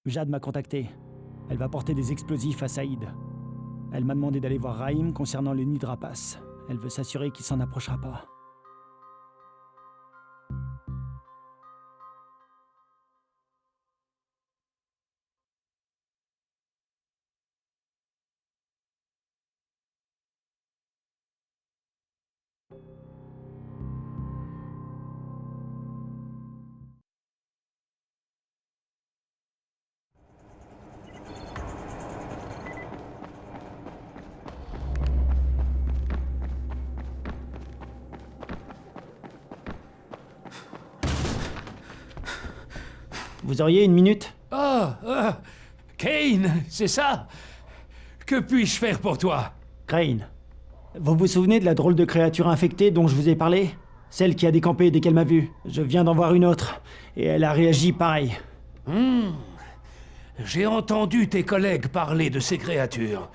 Jade m'a contacté. Elle va porter des explosifs à Saïd. Elle m'a demandé d'aller voir Rahim concernant le nid de rapace. Elle veut s'assurer qu'il s'en approchera pas. Vous auriez une minute? Kane, c'est ça? Que puis-je faire pour toi? Crane. Vous vous souvenez de la drôle de créature infectée dont je vous ai parlé? Celle qui a décampé dès qu'elle m'a vu. Je viens d'en voir une autre, et elle a réagi pareil. J'ai entendu tes collègues parler de ces créatures.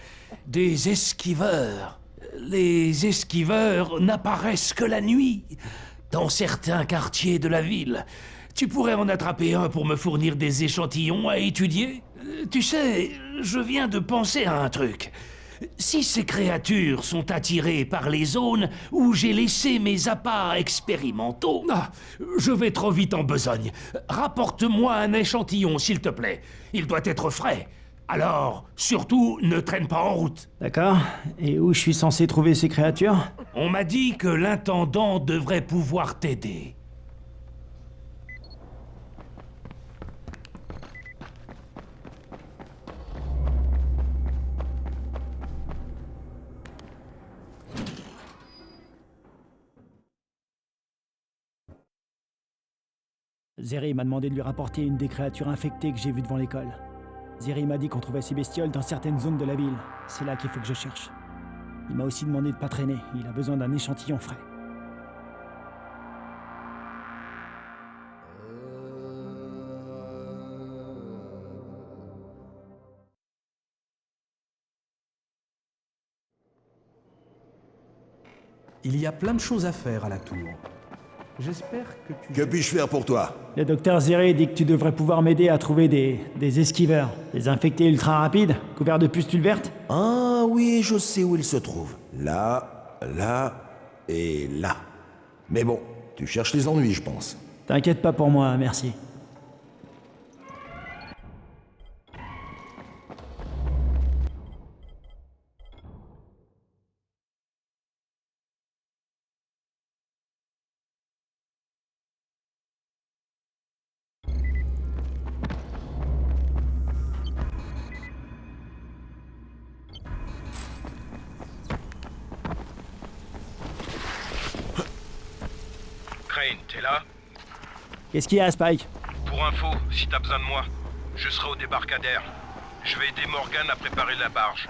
Des esquiveurs. Les esquiveurs n'apparaissent que la nuit, dans certains quartiers de la ville. Tu pourrais en attraper un pour me fournir des échantillons à étudier? Tu sais, je viens de penser à un truc. Si ces créatures sont attirées par les zones où j'ai laissé mes appâts expérimentaux... je vais trop vite en besogne. Rapporte-moi un échantillon, s'il te plaît. Il doit être frais. Alors, surtout, ne traîne pas en route. D'accord. Et où je suis censé trouver ces créatures? On m'a dit que l'intendant devrait pouvoir t'aider. Zeri m'a demandé de lui rapporter une des créatures infectées que j'ai vues devant l'école. Zeri m'a dit qu'on trouvait ces bestioles dans certaines zones de la ville. C'est là qu'il faut que je cherche. Il m'a aussi demandé de pas traîner. Il a besoin d'un échantillon frais. Il y a plein de choses à faire à la tour. J'espère que tu... Que puis-je faire pour toi? Le docteur Zeri dit que tu devrais pouvoir m'aider à trouver des esquiveurs. Des infectés ultra rapides, couverts de pustules vertes. Ah oui, je sais où il se trouve. Là, là et là. Mais bon, tu cherches les ennuis, je pense. T'inquiète pas pour moi, merci. Crane, t'es là? Qu'est-ce qu'il y a, Spike? Pour info, si t'as besoin de moi, je serai au débarcadère. Je vais aider Morgan à préparer la barge.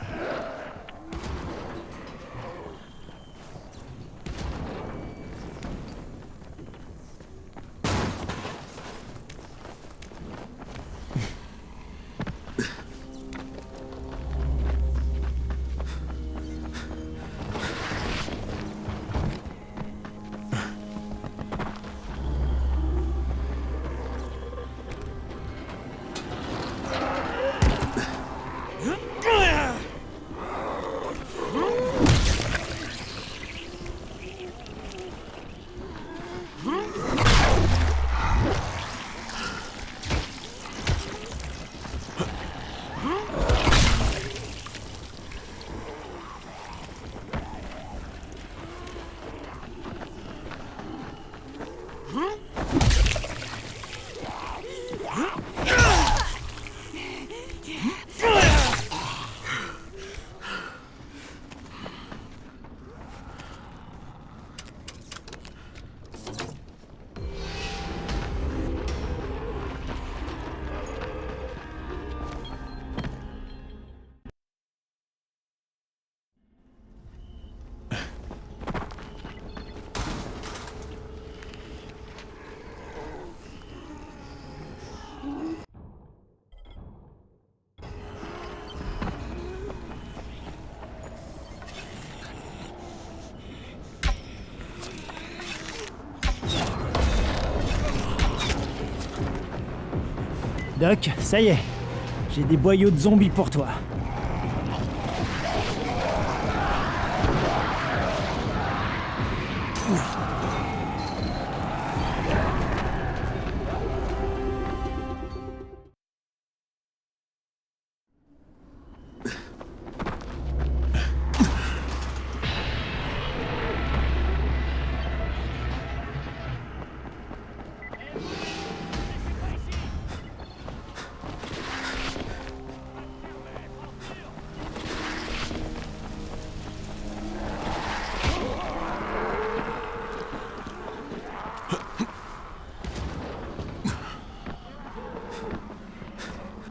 Doc, ça y est. J'ai des boyaux de zombies pour toi.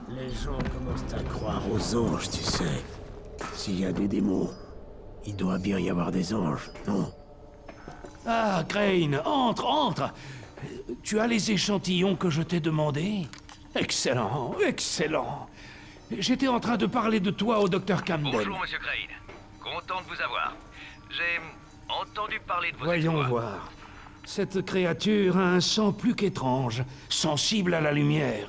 Les gens commencent à croire aux anges, tu sais. S'il y a des démons, il doit bien y avoir des anges, non? Ah, Crane, entre, entre. Tu as les échantillons que je t'ai demandés? Excellent, excellent. J'étais en train de parler de toi au docteur Camden. Bonjour, monsieur Crane. Content de vous avoir. J'ai entendu parler de vos Voyons exploits. voir. Cette créature a un sang plus qu'étrange, sensible à la lumière.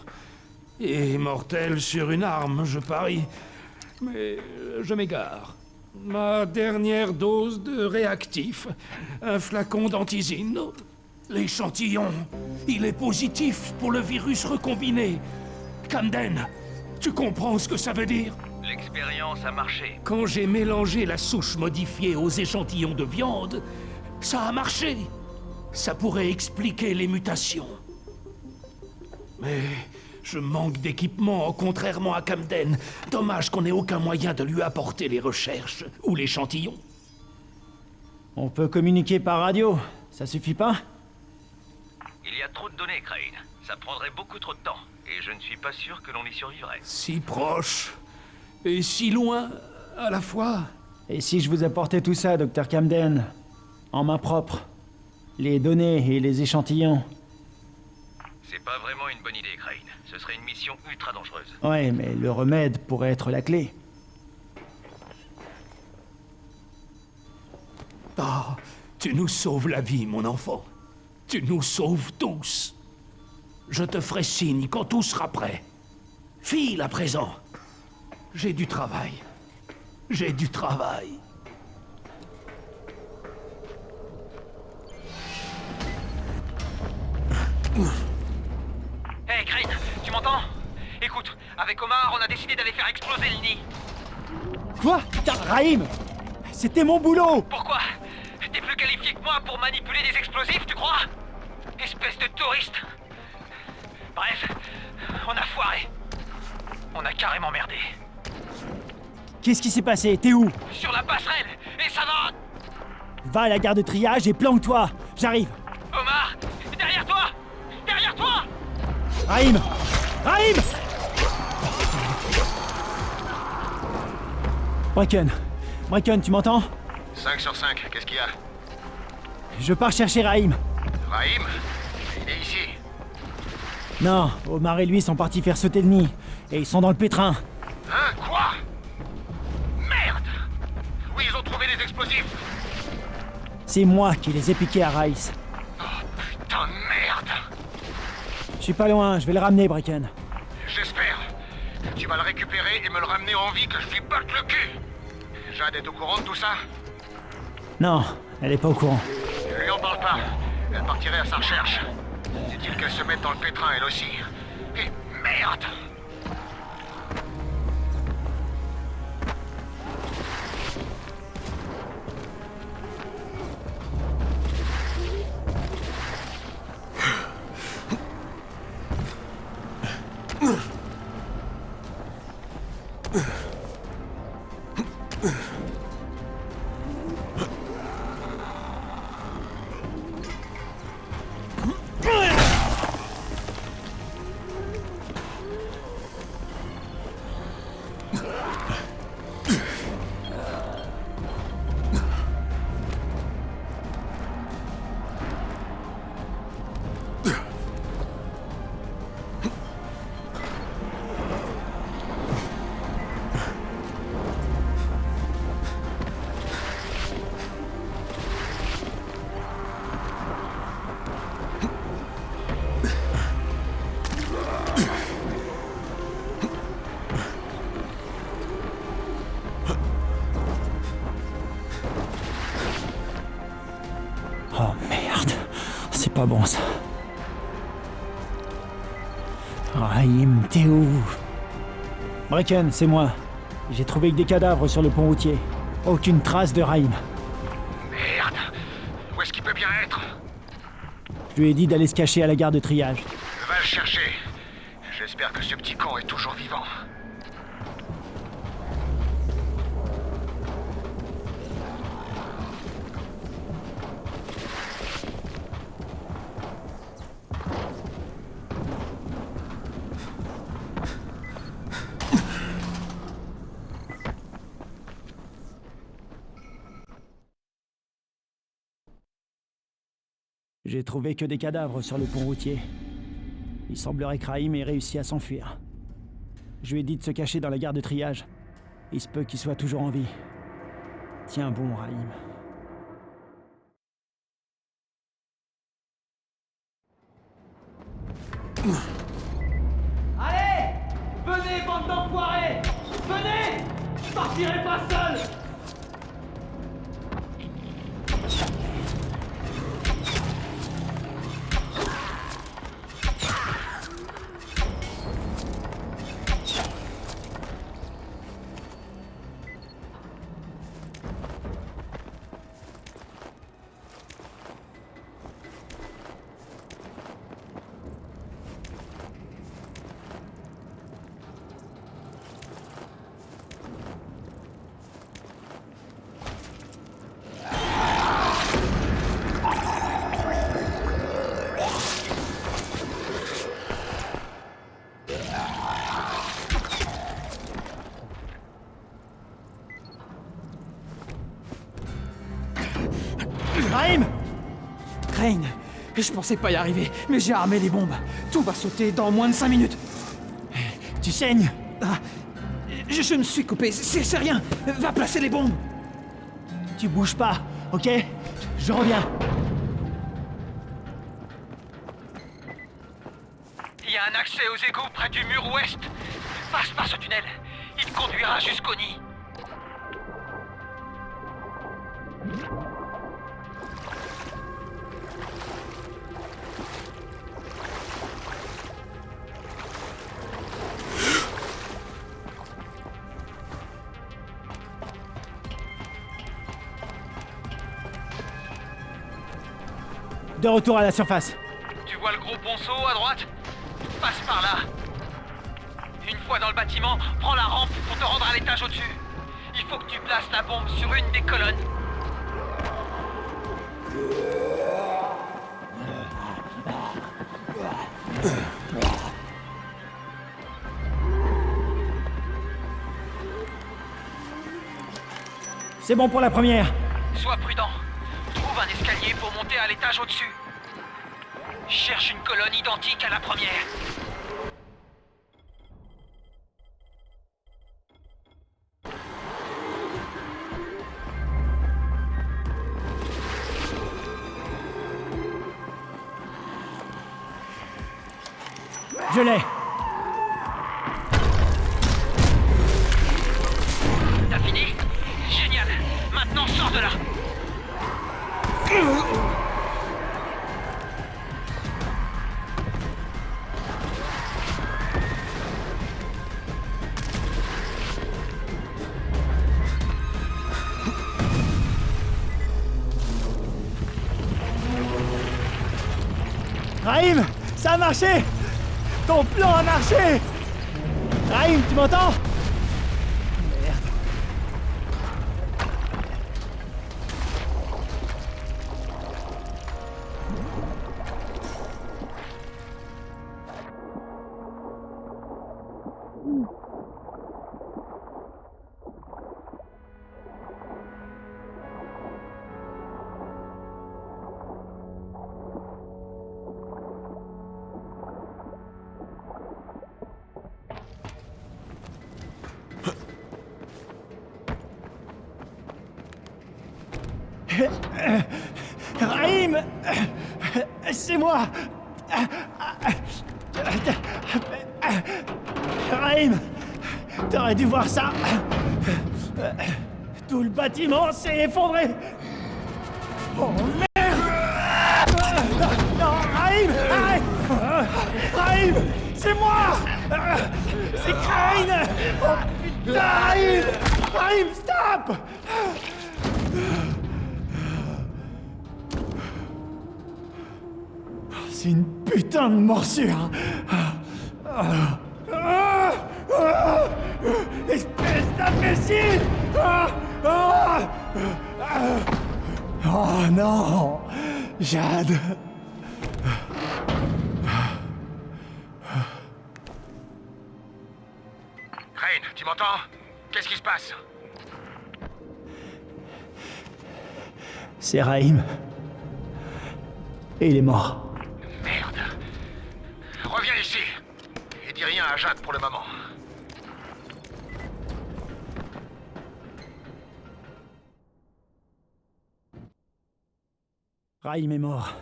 Et mortel sur une arme, je parie. Mais je m'égare. Ma dernière dose de réactif. Un flacon d'antisine. L'échantillon. Il est positif pour le virus recombiné. Camden, tu comprends ce que ça veut dire? L'expérience a marché. Quand j'ai mélangé la souche modifiée aux échantillons de viande, ça a marché. Ça pourrait expliquer les mutations. Mais je manque d'équipement, contrairement à Camden. Dommage qu'on n'ait aucun moyen de lui apporter les recherches ou l'échantillon. On peut communiquer par radio, ça suffit pas? Il y a trop de données, Crane. Ça prendrait beaucoup trop de temps. Et je ne suis pas sûr que l'on y survivrait. Si proche et si loin à la fois. Et si je vous apportais tout ça, docteur Camden? En main propre? Les données et les échantillons? C'est pas vraiment une bonne idée, Crane. Ce serait une mission ultra dangereuse. Ouais, mais le remède pourrait être la clé. Ah, tu nous sauves la vie, mon enfant. Tu nous sauves tous. Je te ferai signe quand tout sera prêt. File à présent. J'ai du travail. J'ai du travail. Hey, Crane, tu m'entends? Écoute, avec Omar, on a décidé d'aller faire exploser le nid. Quoi? Putain, Raïm! C'était mon boulot! Pourquoi? T'es plus qualifié que moi pour manipuler des explosifs, tu crois? Espèce de touriste. Bref, on a foiré. On a carrément merdé. Qu'est-ce qui s'est passé? T'es où? Sur la passerelle, et ça va... Va à la gare de triage et planque-toi! J'arrive! Omar, derrière toi! Derrière toi! Raïm! Raïm! Bracken! Bracken, tu m'entends? 5 sur 5, qu'est-ce qu'il y a? Je pars chercher Raïm. Raïm? Il est ici. Non, Omar et lui sont partis faire sauter le nid. Et ils sont dans le pétrin. Hein? Quoi? Merde! Oui, ils ont trouvé des explosifs. C'est moi qui les ai piqués à Rice. Oh, putain de merde! Je suis pas loin, je vais le ramener, Bracken. J'espère. Tu vas le récupérer et me le ramener en vie que je lui batte le cul. Jade est au courant de tout ça? Non, elle est pas au courant. Ne lui en parle pas. Elle partirait à sa recherche. Dit-il qu'elle se mette dans le pétrin, elle aussi. Et merde! Oh merde, c'est pas bon ça. Rahim, t'es où? Brecken, c'est moi. J'ai trouvé que des cadavres sur le pont routier. Aucune trace de Rahim. Merde. Où est-ce qu'il peut bien être? Je lui ai dit d'aller se cacher à la gare de triage. Va le chercher. J'espère que ce petit con est toujours vivant. J'ai trouvé que des cadavres sur le pont routier. Il semblerait que Rahim ait réussi à s'enfuir. Je lui ai dit de se cacher dans la gare de triage. Il se peut qu'il soit toujours en vie. Tiens bon, Rahim. Allez! Venez, bande d'enfoirés! Venez! Je partirai pas seul! Rahim! Crane, je pensais pas y arriver, mais j'ai armé les bombes. Tout va sauter dans moins de 5 minutes. Tu saignes! Ah, je me suis coupé, c'est rien. Va placer les bombes. Tu bouges pas, ok? Je reviens. Il y a un accès aux égouts près du mur ouest. Passe par ce tunnel. Il te conduira jusqu'au nid. De retour à la surface. Tu vois le gros ponceau à droite? Passe par là. Une fois dans le bâtiment, prends la rampe pour te rendre à l'étage au-dessus. Il faut que tu places la bombe sur une des colonnes. C'est bon pour la première. Sois prudent. Trouve un escalier pour monter à l'étage au-dessus. Cherche une colonne identique à la première. Je l'ai. T'as fini? Génial. Maintenant, sors de là. Rahim, ça a marché! Ton plan a marché! Rahim, tu m'entends? Merde. Rahim! C'est moi! Rahim! T'aurais dû voir ça! Tout le bâtiment s'est effondré! Oh merde! Putain, Rahim! Rahim, stop! C'est une putain de morsure! Espèce d'imbécile! Oh non! Jade! Crane, tu m'entends? Qu'est-ce qui se passe? C'est Rahim. Et il est mort. Merde. Reviens ici. Et dis rien à Jade pour le moment. Rahim est mort.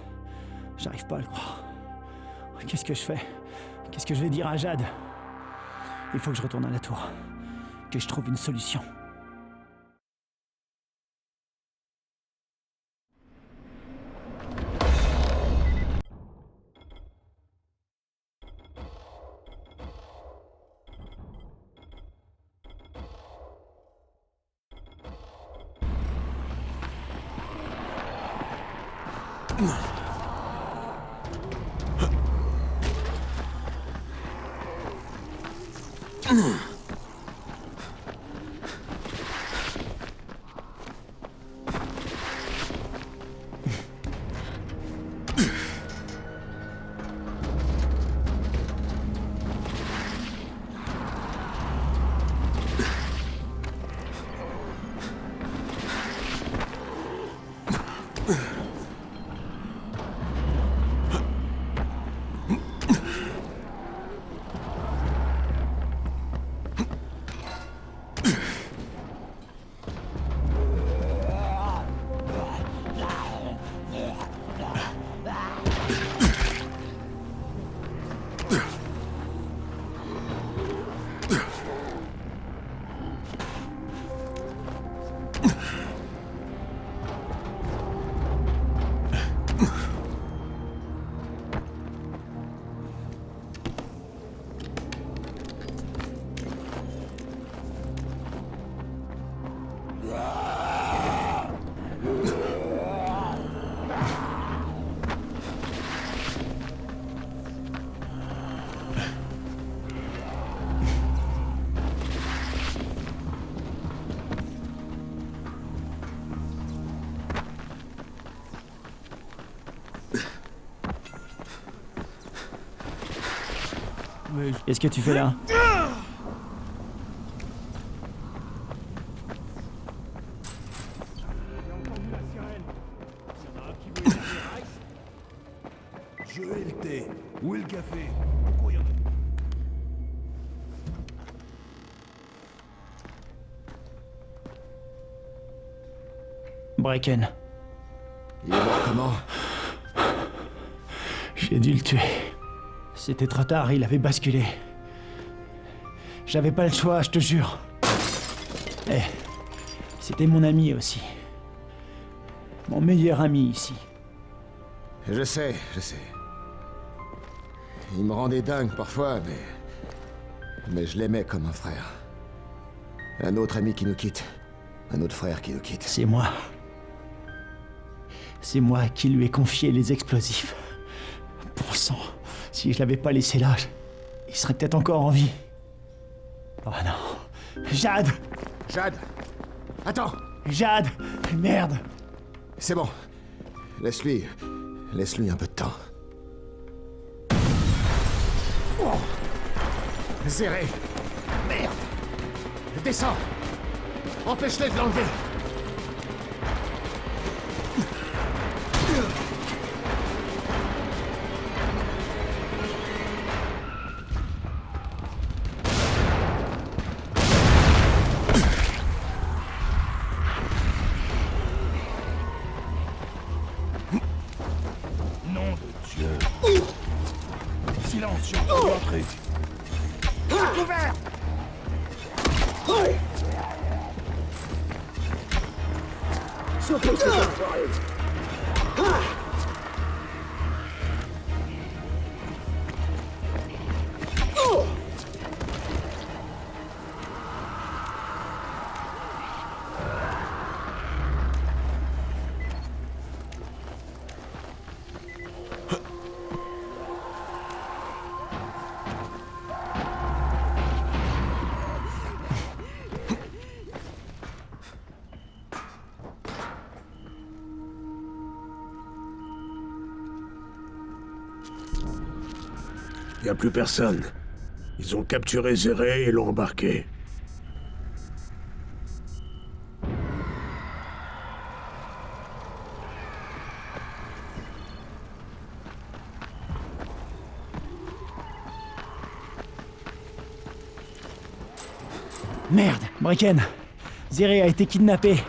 J'arrive pas à le croire. Qu'est-ce que je fais? Qu'est-ce que je vais dire à Jade? Il faut que je retourne à la tour. Que je trouve une solution. Qu'est-ce que tu fais là? Je vais le thé. Où est le café? Bracken. Il est mort comment? J'ai dû le tuer. C'était trop tard, il avait basculé. J'avais pas le choix, je te jure. Eh, c'était mon ami aussi. Mon meilleur ami ici. Je sais. Il me rendait dingue parfois, mais je l'aimais comme un frère. Un autre ami qui nous quitte. Un autre frère qui nous quitte. C'est moi. C'est moi qui lui ai confié les explosifs. Bon sang, si je l'avais pas laissé là, il serait peut-être encore en vie. Oh non. Jade! Jade! Attends! Jade! Merde! C'est bon. Laisse-lui un peu de temps. Oh. Zéré! Merde! Descends! Empêche-les de l'enlever! Y a plus personne. Ils ont capturé Zéré et l'ont embarqué. Merde, Brecken. Zéré a été kidnappé.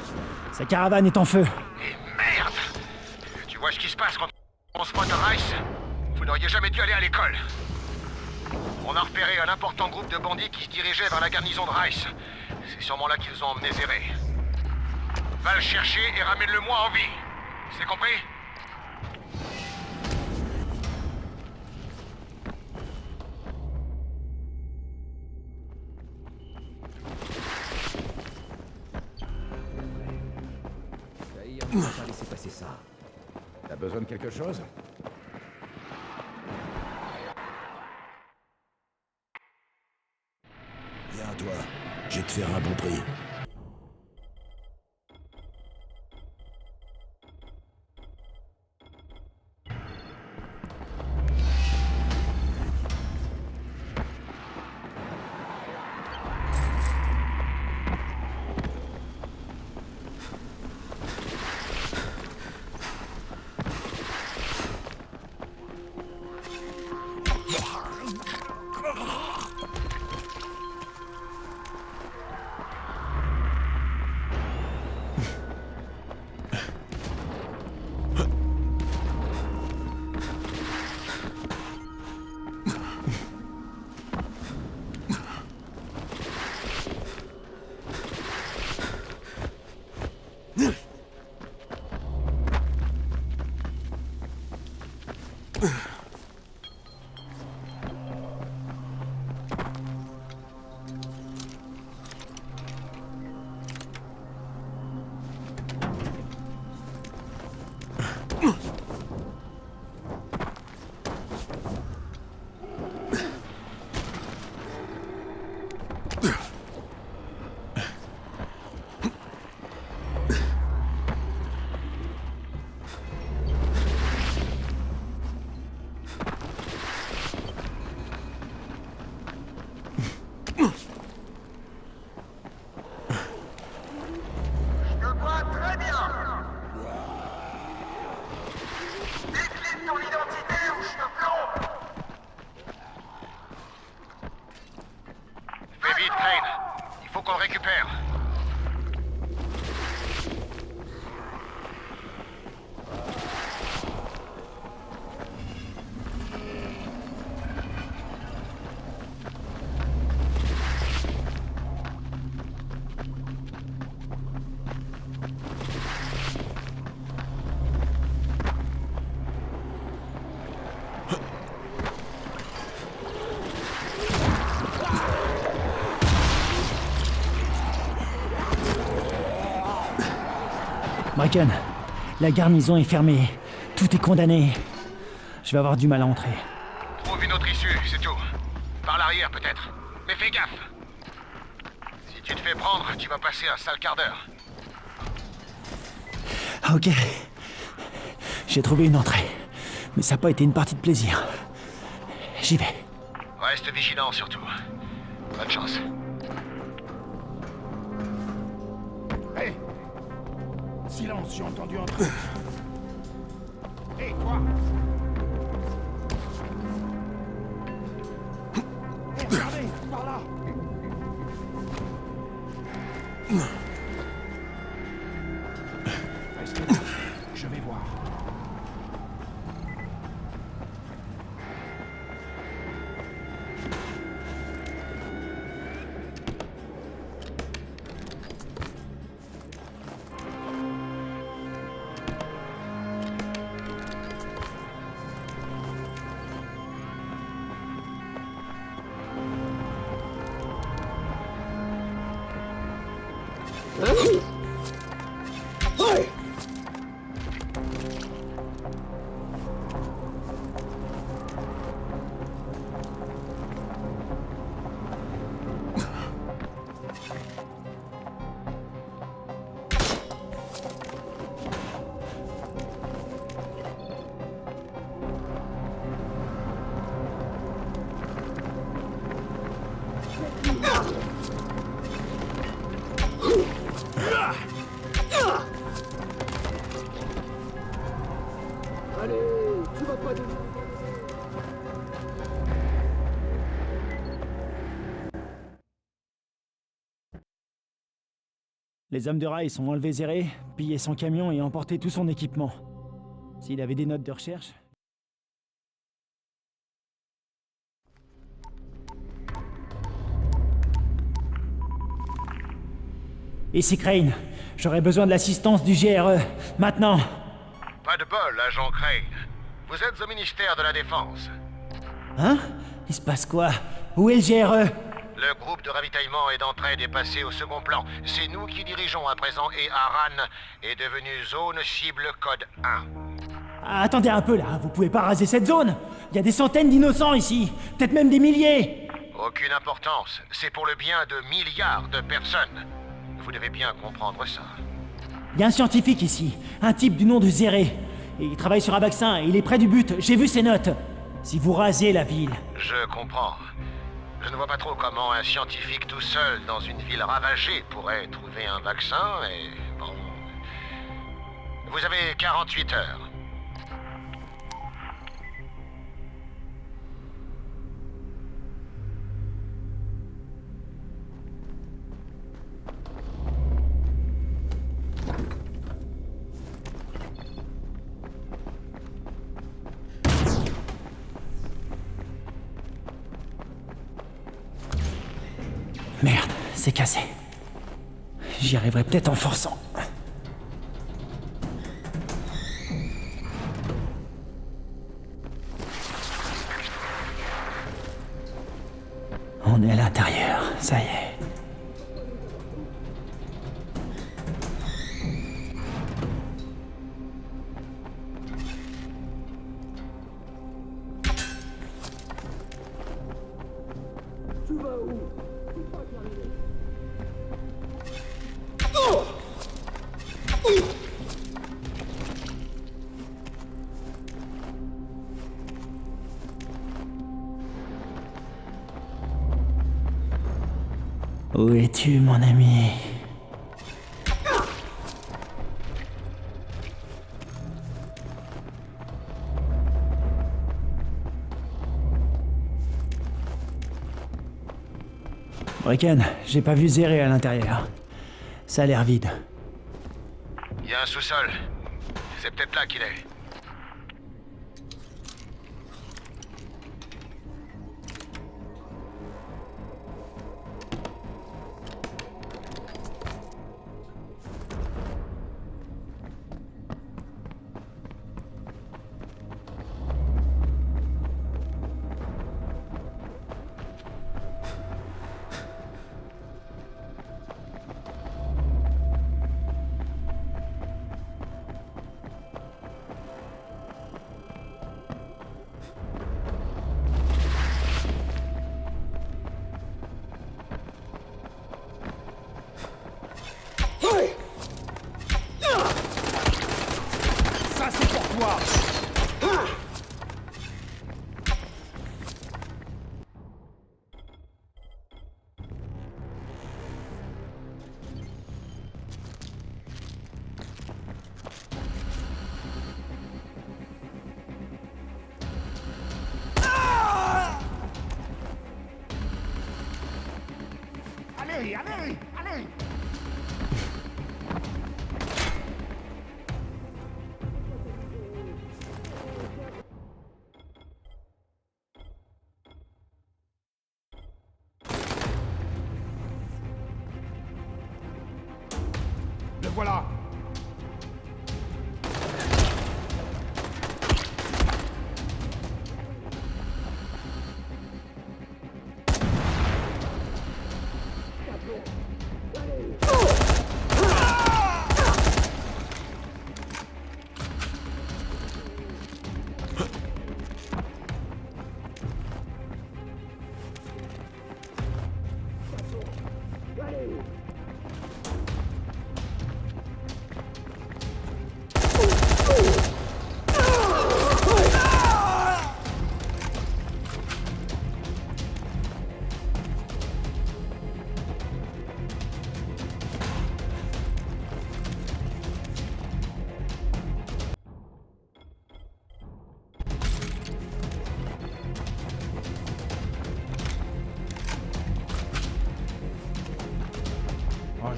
Sa caravane est en feu. Et merde! Tu vois ce qui se passe quand on se pointe à Rice? Vous n'auriez jamais dû aller à l'école. On a repéré un important groupe de bandits qui se dirigeait vers la garnison de Rice. C'est sûrement là qu'ils ont emmené Zéré. Va le chercher et ramène-le-moi en vie. C'est compris? On va pas laisser passer ça. T'as besoin de quelque chose? Viens, toi. Je vais te faire un bon prix. Fais vite, Crane. Il faut qu'on le récupère. Brecken, la garnison est fermée. Tout est condamné. Je vais avoir du mal à entrer. Trouve une autre issue, c'est tout. Par l'arrière, peut-être. Mais fais gaffe. Si tu te fais prendre, tu vas passer un sale quart d'heure. Ok. J'ai trouvé une entrée. Mais ça n'a pas été une partie de plaisir. J'y vais. Reste vigilant, surtout. Bonne chance. Hé! Silence, j'ai entendu un truc. Hé, toi! Hé, regardez, par là! Restez là, je vais voir. Les hommes de Rice ont enlevé Zéré, pillé son camion et emporté tout son équipement. S'il avait des notes de recherche... Ici Crane, j'aurais besoin de l'assistance du GRE, maintenant. Pas de bol, agent Crane. Vous êtes au ministère de la Défense. Hein? Il se passe quoi? Où est le GRE? Le groupe de ravitaillement et d'entraide est passé au second plan. C'est nous qui dirigeons à présent et Aran est devenu zone cible code 1. Ah, attendez un peu là, vous pouvez pas raser cette zone. Il y a des centaines d'innocents ici, peut-être même des milliers. Aucune importance. C'est pour le bien de milliards de personnes. Vous devez bien comprendre ça. Il y a un scientifique ici, un type du nom de Zéré. Et il travaille sur un vaccin et il est près du but, j'ai vu ses notes. Si vous rasez la ville... Je comprends. Je ne vois pas trop comment un scientifique tout seul dans une ville ravagée pourrait trouver un vaccin et... bon... Vous avez 48 heures. Merde, c'est cassé. J'y arriverai peut-être en forçant. On est à l'intérieur, ça y est. Où es-tu, mon ami? Brecken, j'ai pas vu Zéré à l'intérieur. Ça a l'air vide. Il y a un sous-sol. C'est peut-être là qu'il est. Ça, c'est pour toi! Allez, allez, allez! Le voilà!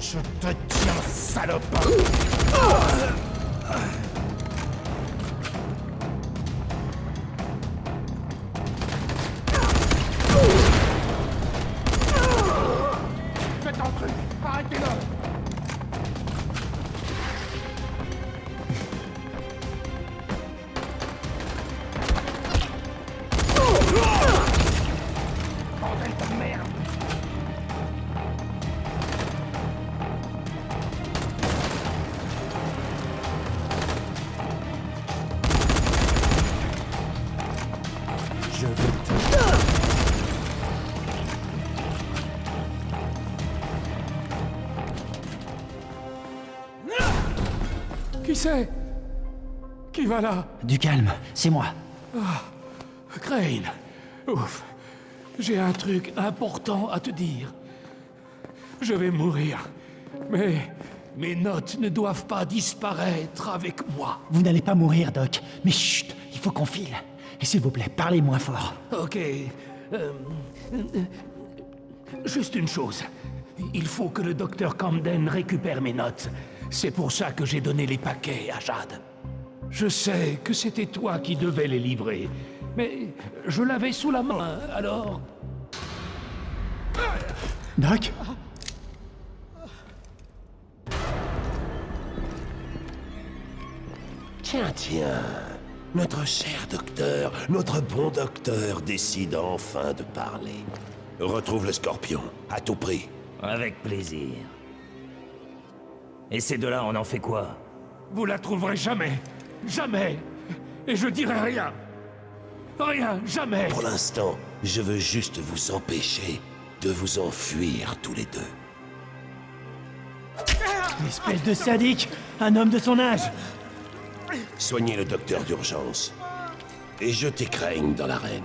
Je te tiens, salope! Faites un truc! Arrêtez-le! Bordel de merde! Je vais te... Qui c'est? Qui va là? Du calme, c'est moi. Crane. Ouf. J'ai un truc important à te dire. Je vais mourir. Mais mes notes ne doivent pas disparaître avec moi. Vous n'allez pas mourir, Doc. Mais chut, il faut qu'on file. Et s'il vous plaît, parlez moins fort. Ok. Juste une chose. Il faut que le docteur Camden récupère mes notes. C'est pour ça que j'ai donné les paquets à Jade. Je sais que c'était toi qui devais les livrer, mais je l'avais sous la main, alors... Doc? Tiens, tiens. Notre cher docteur, notre bon docteur décide enfin de parler. Retrouve le scorpion, à tout prix. Avec plaisir. Et ces deux-là, on en fait quoi? Vous la trouverez jamais. Jamais. Et je dirai rien. Rien, jamais. Pour l'instant, je veux juste vous empêcher de vous enfuir tous les deux. Espèce de sadique! Un homme de son âge! Soignez le docteur d'urgence. Et jetez Crane dans l'arène.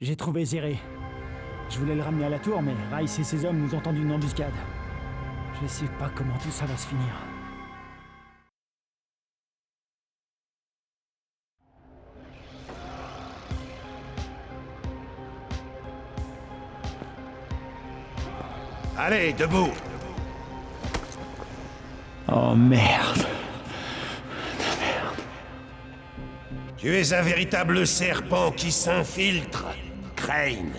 J'ai trouvé Zéré. Je voulais le ramener à la tour, mais Rice et ses hommes nous ont tendu une embuscade. Je sais pas comment tout ça va se finir. Allez, debout! Oh merde! Tu es un véritable serpent qui s'infiltre, Crane,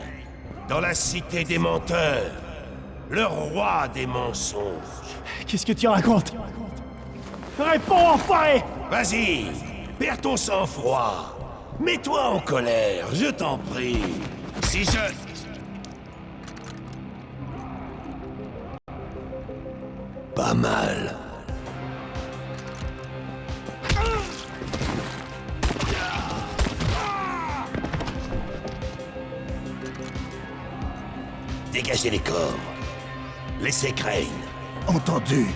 dans la cité des menteurs, le roi des mensonges. Qu'est-ce que tu racontes? Réponds, enfoiré! Vas-y, perds ton sang-froid. Mets-toi en colère, je t'en prie. Si je... Pas mal. Dégagez les corps. Laissez Crane. Entendu.